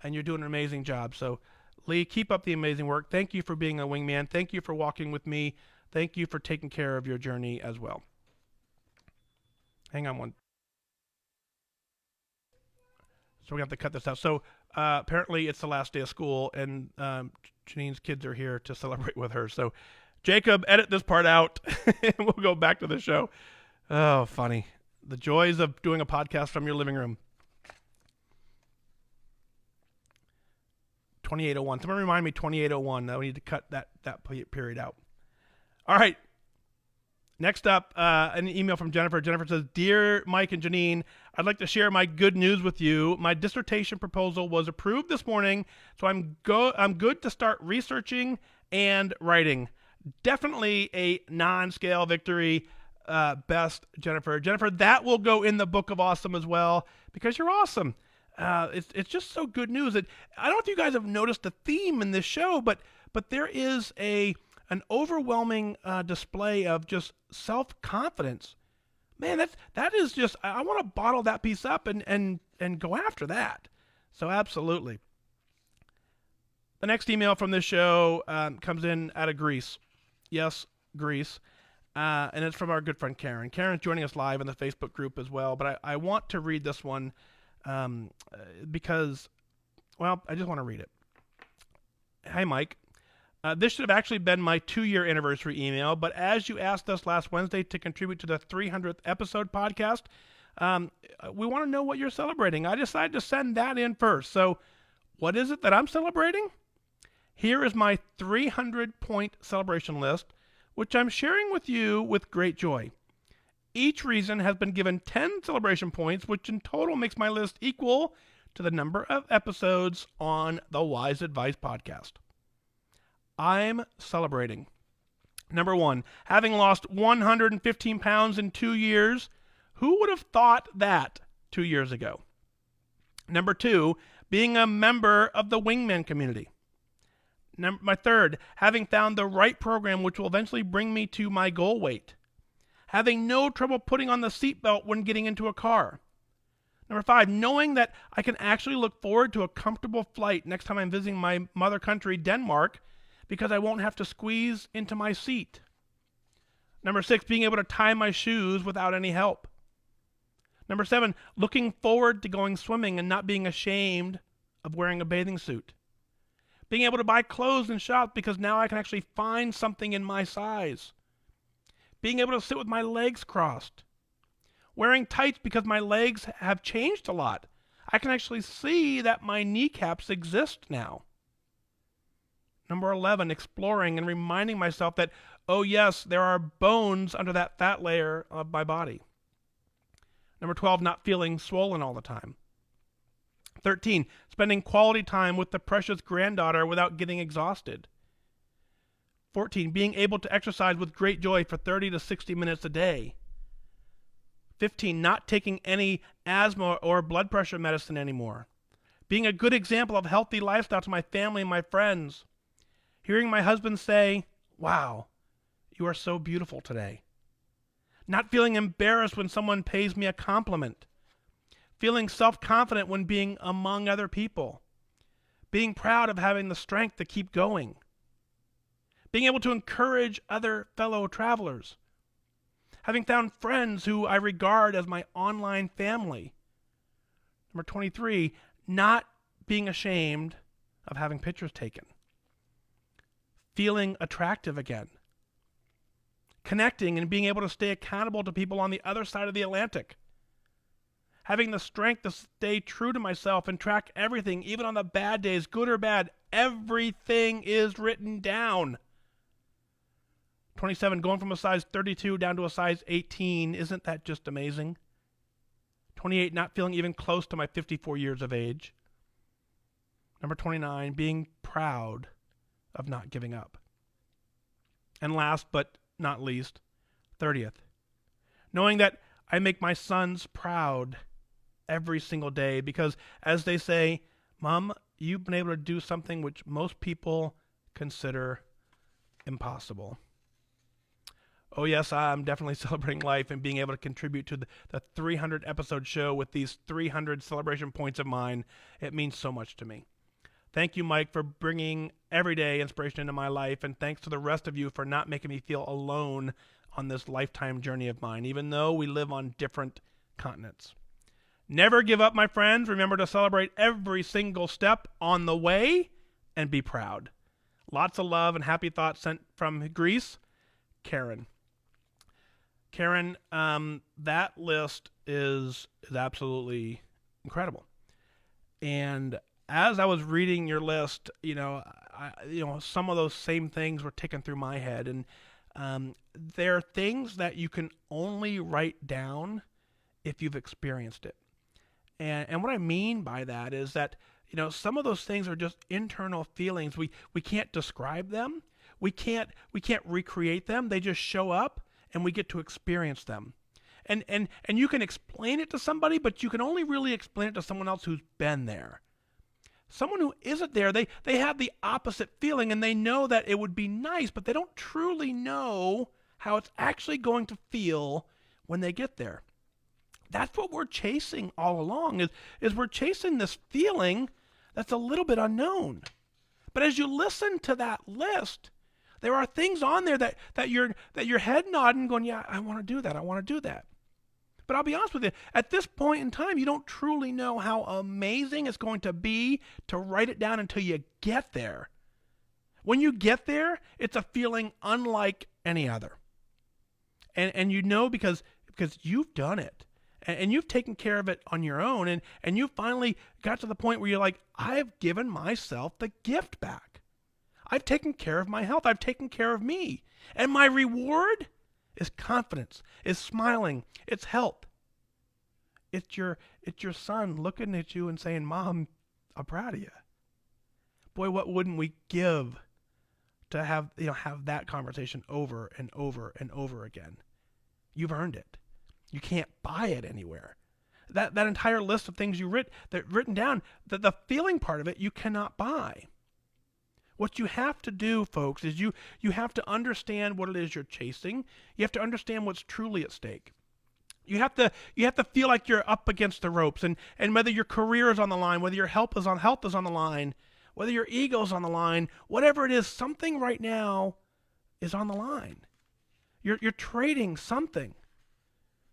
and you're doing an amazing job. So, Lee, keep up the amazing work. Thank you for being a wingman. Thank you for walking with me. Thank you for taking care of your journey as well. Hang on one. So we have to cut this out. So apparently it's the last day of school, and Janine's kids are here to celebrate with her. So Jacob, edit this part out, and we'll go back to the show. Oh, funny. The joys of doing a podcast from your living room. 2801. Someone remind me 2801. We need to cut that period out. All right. Next up, an email from Jennifer. Jennifer says, Dear Mike and Janine, I'd like to share my good news with you. My dissertation proposal was approved this morning, so I'm good to start researching and writing. Definitely a non-scale victory. Best, Jennifer. Jennifer, that will go in the Book of Awesome as well, because you're awesome. It's just so good news. I don't know if you guys have noticed a theme in this show, but there is an overwhelming display of just self-confidence. Man, that is just, I want to bottle that piece up and go after that. So absolutely. The next email from this show comes in out of Greece. Yes, Greece. And it's from our good friend Karen. Karen's joining us live in the Facebook group as well, but I want to read this one because, well, I just want to read it. Hi, Mike. This should have actually been my 2-year anniversary email, but as you asked us last Wednesday to contribute to the 300th episode podcast, we want to know what you're celebrating. I decided to send that in first. So what is it that I'm celebrating? Here is my 300-point celebration list, which I'm sharing with you with great joy. Each reason has been given 10 celebration points, which in total makes my list equal to the number of episodes on the WhysAdvice podcast. I'm celebrating. Number 1, having lost 115 pounds in 2 years. Who would have thought that 2 years ago? Number 2, being a member of the Wingman community. My 3rd, having found the right program which will eventually bring me to my goal weight. Having no trouble putting on the seatbelt when getting into a car. Number 5, knowing that I can actually look forward to a comfortable flight next time I'm visiting my mother country, Denmark, because I won't have to squeeze into my seat. Number 6, being able to tie my shoes without any help. Number 7, looking forward to going swimming and not being ashamed of wearing a bathing suit. Being able to buy clothes and shop because now I can actually find something in my size. Being able to sit with my legs crossed. Wearing tights because my legs have changed a lot. I can actually see that my kneecaps exist now. Number 11, exploring and reminding myself that, oh yes, there are bones under that fat layer of my body. Number 12, not feeling swollen all the time. 13, spending quality time with the precious granddaughter without getting exhausted. 14, being able to exercise with great joy for 30 to 60 minutes a day. 15, not taking any asthma or blood pressure medicine anymore. Being a good example of healthy lifestyle to my family and my friends. Hearing my husband say, wow, you are so beautiful today. not feeling embarrassed when someone pays me a compliment, feeling self-confident when being among other people, being proud of having the strength to keep going, being able to encourage other fellow travelers, having found friends who I regard as my online family. Number 23, not being ashamed of having pictures taken, feeling attractive again, connecting and being able to stay accountable to people on the other side of the Atlantic, having the strength to stay true to myself and track everything, even on the bad days, good or bad. Everything is written down. 27, going from a size 32 down to a size 18. Isn't that just amazing? 28, not feeling even close to my 54 years of age. Number 29, being proud of not giving up. And last but not least, 30th, knowing that I make my sons proud every single day because, as they say, Mom, you've been able to do something which most people consider impossible. Oh yes, I'm definitely celebrating life and being able to contribute to the 300 episode show with these 300 celebration points of mine. It means so much to me. Thank you, Mike, for bringing everyday inspiration into my life, and thanks to the rest of you for not making me feel alone on this lifetime journey of mine, even though we live on different continents. Never give up, my friends. Remember to celebrate every single step on the way and be proud. Lots of love and happy thoughts sent from Greece, Karen. Karen, that list is absolutely incredible. And as I was reading your list, some of those same things were ticking through my head. And there are things that you can only write down if you've experienced it. And what I mean by that is that, some of those things are just internal feelings. We can't describe them. We can't recreate them. They just show up and we get to experience them. And you can explain it to somebody, but you can only really explain it to someone else who's been there. Someone who isn't there, they have the opposite feeling and they know that it would be nice, but they don't truly know how it's actually going to feel when they get there. That's what we're chasing all along, is we're chasing this feeling that's a little bit unknown. But as you listen to that list, there are things on there that your head nodding going, yeah, I want to do that. I want to do that. But I'll be honest with you, at this point in time, you don't truly know how amazing it's going to be to write it down until you get there. When you get there, it's a feeling unlike any other. And you know because you've done it. And you've taken care of it on your own. And you finally got to the point where you're like, I've given myself the gift back. I've taken care of my health. I've taken care of me. And my reward is confidence, is smiling, it's health. It's your son looking at you and saying, Mom, I'm proud of you. Boy, what wouldn't we give to have that conversation over and over and over again? You've earned it. You can't buy it anywhere. That entire list of things written down, the feeling part of it, you cannot buy. What you have to do, folks, is you have to understand what it is you're chasing. You have to understand what's truly at stake. You have to feel like you're up against the ropes, and whether your career is on the line, whether your health is on the line, whether your ego is on the line, whatever it is, something right now is on the line. You're trading something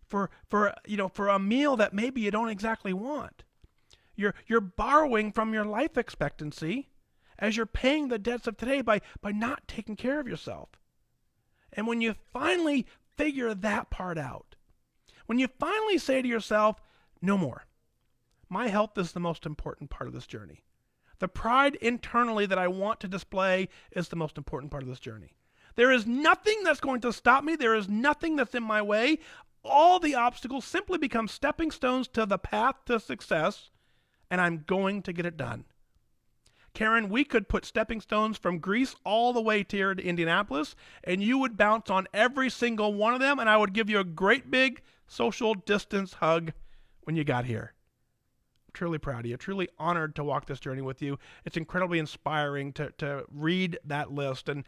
for a meal that maybe you don't exactly want. You're borrowing from your life expectancy as you're paying the debts of today by not taking care of yourself. And when you finally figure that part out, when you finally say to yourself, no more, my health is the most important part of this journey. The pride internally that I want to display is the most important part of this journey. There is nothing that's going to stop me. There is nothing that's in my way. All the obstacles simply become stepping stones to the path to success, and I'm going to get it done. Karen, we could put stepping stones from Greece all the way here to Indianapolis, and you would bounce on every single one of them, and I would give you a great big social distance hug when you got here. I'm truly proud of you, truly honored to walk this journey with you. It's incredibly inspiring to read that list, and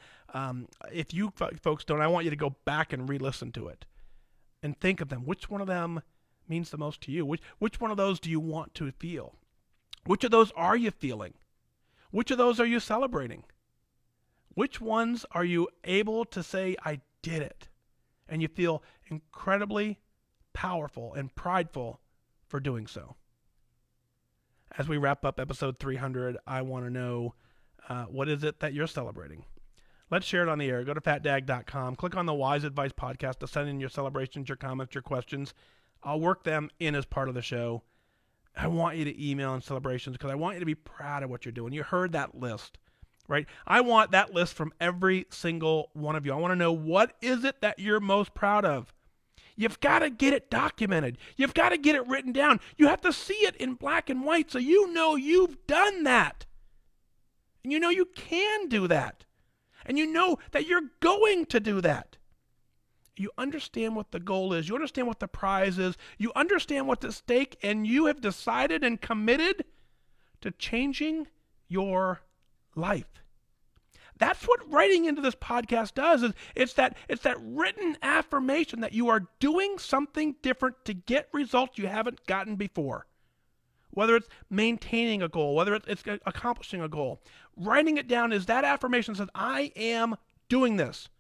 if you folks don't, I want you to go back and re-listen to it. and think of them. Which one of them means the most to you? Which one of those do you want to feel? Which of those are you feeling? Which of those are you celebrating? Which ones are you able to say, I did it? And you feel incredibly powerful and prideful for doing so. As we wrap up episode 300, I want to know, what is it that you're celebrating? Let's share it on the air. Go to fatdag.com. Click on the WhysAdvice podcast to send in your celebrations, your comments, your questions. I'll work them in as part of the show. I want you to email in celebrations because I want you to be proud of what you're doing. You heard that list, right? I want that list from every single one of you. I want to know, what is it that you're most proud of? You've got to get it documented. You've got to get it written down. You have to see it in black and white so you know you've done that. And you know you can do that. And you know that you're going to do that. You understand what the goal is. You understand what the prize is. You understand what's at stake, and you have decided and committed to changing your life. That's what writing into this podcast does. It's that written affirmation that you are doing something different to get results you haven't gotten before. Whether it's maintaining a goal, whether it's accomplishing a goal. Writing it down is that affirmation that says, I am doing this.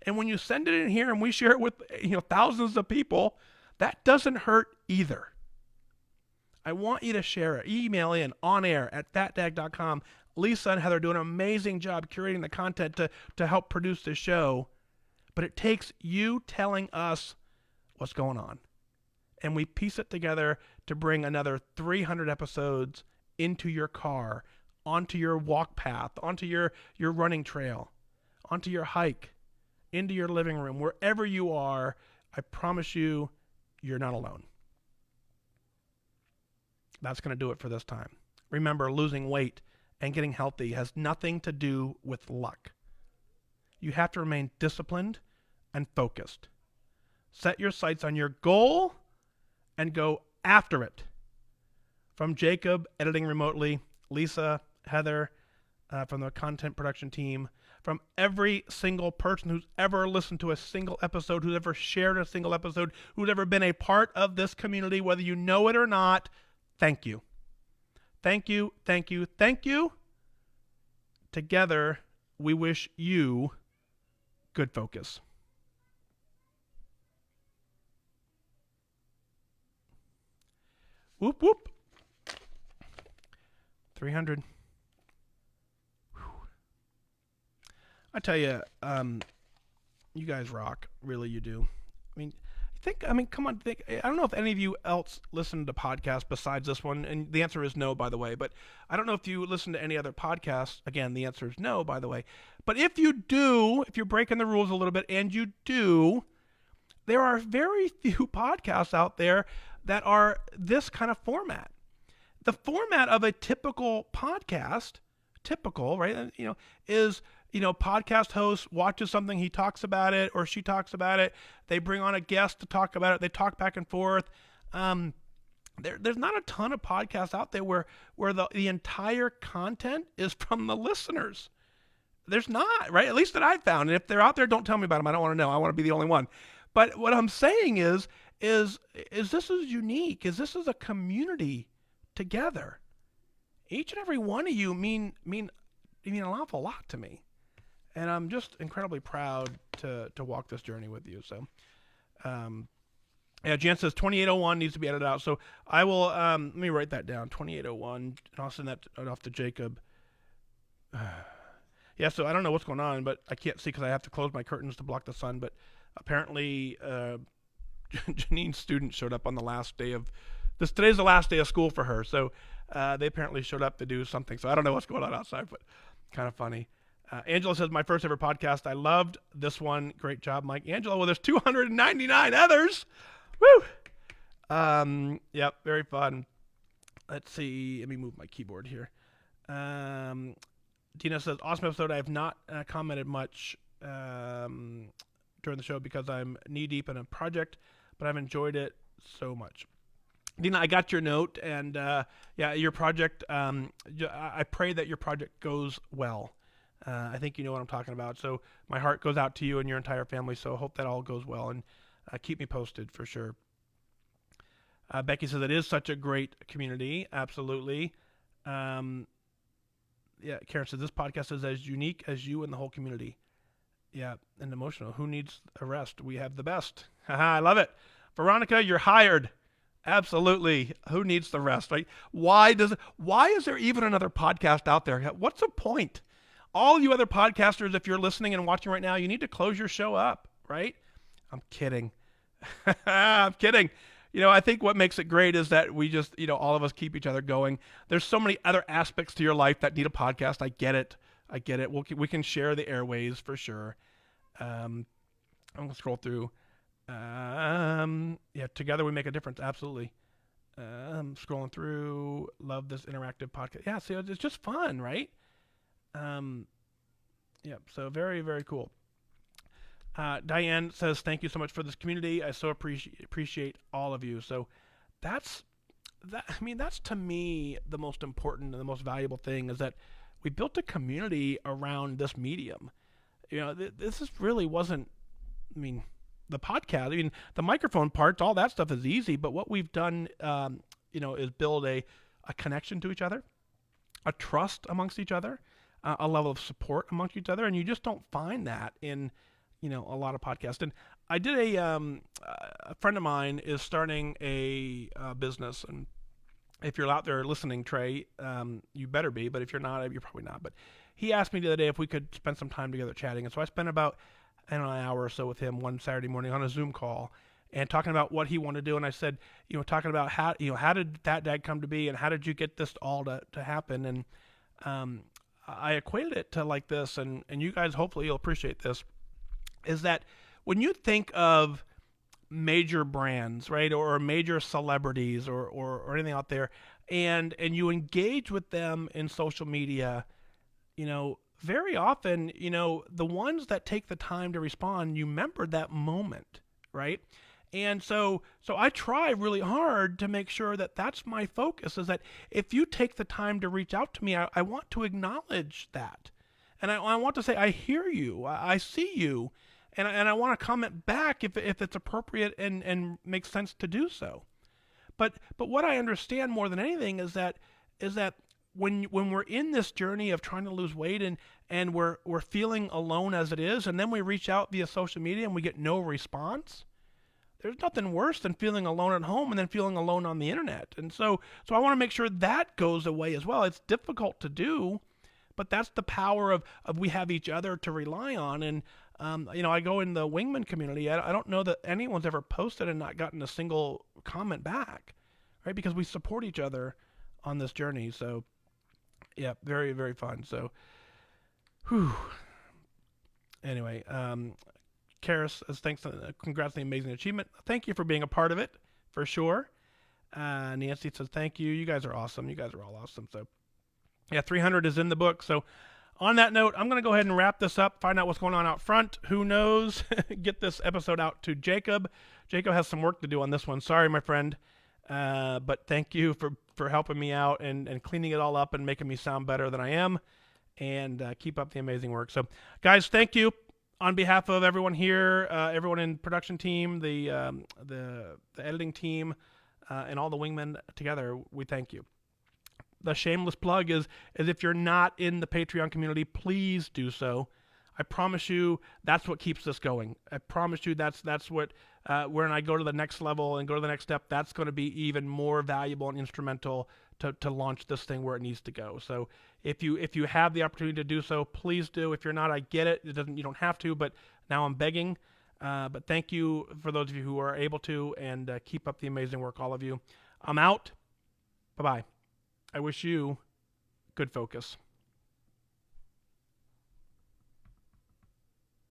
And when you send it in here and we share it with thousands of people, that doesn't hurt either. I want you to share it. Email in on air at fatdag.com. Lisa and Heather do an amazing job curating the content to help produce this show. But it takes you telling us what's going on. And we piece it together to bring another 300 episodes into your car, onto your walk path, onto your running trail, onto your hike, into your living room, wherever you are. I promise you, you're not alone. That's going to do it for this time. Remember, losing weight and getting healthy has nothing to do with luck. You have to remain disciplined and focused. Set your sights on your goal and go after it. From Jacob, editing remotely, Lisa, Heather, from the content production team, from every single person who's ever listened to a single episode, who's ever shared a single episode, who's ever been a part of this community, whether you know it or not, thank you. Thank you, thank you, thank you. Together, we wish you good focus. Whoop, whoop. 300. Whew. I tell you, you guys rock. Really, you do. Come on, think. I don't know if any of you else listen to podcasts besides this one, and the answer is no, by the way. But I don't know if you listen to any other podcasts. Again, the answer is no, by the way. But if you do, if you're breaking the rules a little bit, and you do, there are very few podcasts out there that are this kind of format. The format of a typical podcast, right? Is podcast host watches something, he talks about it or she talks about it. They bring on a guest to talk about it. They talk back and forth. There's not a ton of podcasts out there where the entire content is from the listeners. There's not, right? At least that I've found. And if they're out there, don't tell me about them. I don't want to know. I want to be the only one. But what I'm saying is this is unique. This is a community together. Each and every one of you mean an awful lot to me. And I'm just incredibly proud to walk this journey with you. So, Jan says 2801 needs to be edited out. So I will, let me write that down, 2801, and I'll send that off to Jacob. Yeah, so I don't know what's going on, but I can't see because I have to close my curtains to block the sun. But apparently, Janine's student showed up on the last day of this. Today's the last day of school for her. So they apparently showed up to do something. So I don't know what's going on outside, but kind of funny. Angela says, my first ever podcast. I loved this one. Great job, Mike. Angela, well, there's 299 others. Woo! Yep, very fun. Let's see. Let me move my keyboard here. Dina says, awesome episode. I have not commented much during the show because I'm knee-deep in a project, but I've enjoyed it so much. Dina, I got your note, and your project, I pray that your project goes well. I think you know what I'm talking about. So my heart goes out to you and your entire family, so I hope that all goes well. And keep me posted for sure. Becky says it is such a great community. Absolutely. Yeah, Karen says this podcast is as unique as you and the whole community. Yeah, and emotional. Who needs a rest? We have the best. Haha, I love it. Veronica, you're hired. Absolutely. Who needs the rest, right? Why is there even another podcast out there? What's the point? All you other podcasters, if you're listening and watching right now, you need to close your show up, right? I'm kidding. I'm kidding. I think what makes it great is that we just, all of us keep each other going. There's so many other aspects to your life that need a podcast. I get it. We can share the airways for sure. I'm going to scroll through. Yeah, together we make a difference. Absolutely. Scrolling through. Love this interactive podcast. Yeah, see, it's just fun, right? Yeah, so very, very cool. Diane says, thank you so much for this community. I so appreciate all of you. So that's to me the most important and the most valuable thing is that we built a community around this medium. This really wasn't, the podcast, the microphone parts, all that stuff is easy, but what we've done, is build a connection to each other, a trust amongst each other, a level of support amongst each other. And you just don't find that in, a lot of podcasts. And I did a friend of mine is starting a business, and if you're out there listening, Trey, you better be, but if you're not, you're probably not. But he asked me the other day if we could spend some time together chatting. And so I spent about an hour or so with him one Saturday morning on a Zoom call and talking about what he wanted to do. And I said, talking about how did FatDag come to be and how did you get this all to happen? And I equated it to like this, and you guys, hopefully you'll appreciate this, is that when you think of major brands, right, or major celebrities or anything out there, and you engage with them in social media, very often, the ones that take the time to respond, you remember that moment, right? And so I try really hard to make sure that that's my focus, is that if you take the time to reach out to me, I want to acknowledge that. And I want to say, I hear you, I see you, and I want to comment back if it's appropriate and makes sense to do so. But what I understand more than anything is that when we're in this journey of trying to lose weight and we're feeling alone as it is, and then we reach out via social media and we get no response, there's nothing worse than feeling alone at home and then feeling alone on the internet. And so I want to make sure that goes away as well. It's difficult to do, but that's the power of we have each other to rely on. And I go in the wingman community. I don't know that anyone's ever posted and not gotten a single comment back, right? Because we support each other on this journey. So yeah, very, very fun. So, anyway, Karis says, thanks, congrats on the amazing achievement. Thank you for being a part of it, for sure. Nancy says, thank you. You guys are awesome. You guys are all awesome. So, yeah, 300 is in the book. So, on that note, I'm going to go ahead and wrap this up, find out what's going on out front. Who knows? Get this episode out to Jacob. Jacob has some work to do on this one. Sorry, my friend. But thank you for helping me out and cleaning it all up and making me sound better than I am. And keep up the amazing work. So, guys, thank you. On behalf of everyone here, everyone in production team, the editing team, and all the wingmen together, we thank you. The shameless plug is if you're not in the Patreon community, please do so. I promise you that's what keeps this going. I promise you that's what when I go to the next level and go to the next step, that's going to be even more valuable and instrumental to launch this thing where it needs to go. So if you have the opportunity to do so, please do. If you're not, I get it. You don't have to, but now I'm begging. But thank you for those of you who are able to, and keep up the amazing work, all of you. I'm out. Bye-bye. I wish you good focus.